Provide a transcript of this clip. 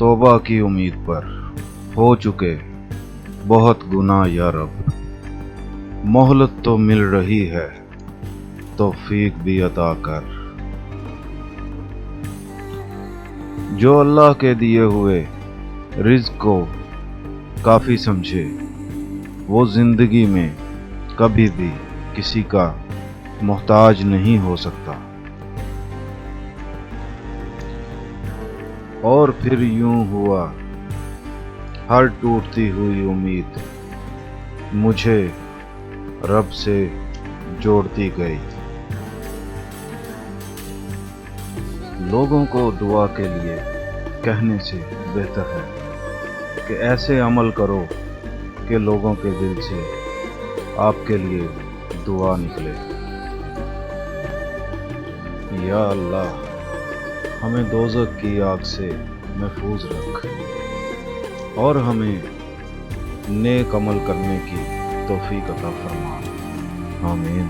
तौबा की उम्मीद पर हो चुके बहुत गुनाह या रब, मोहलत तो मिल रही है तौफीक भी अता कर। जो अल्लाह के दिए हुए रिज़्क़ को काफ़ी समझे, वो ज़िंदगी में कभी भी किसी का मोहताज नहीं हो सकता। और फिर यूं हुआ, हर टूटती हुई उम्मीद मुझे रब से जोड़ती गई। लोगों को दुआ के लिए कहने से बेहतर है कि ऐसे अमल करो कि लोगों के दिल से आपके लिए दुआ निकले। या अल्लाह, हमें दोज़ख की आग से महफूज रख और हमें नेक अमल करने की तौफीक अता फरमा। आमीन।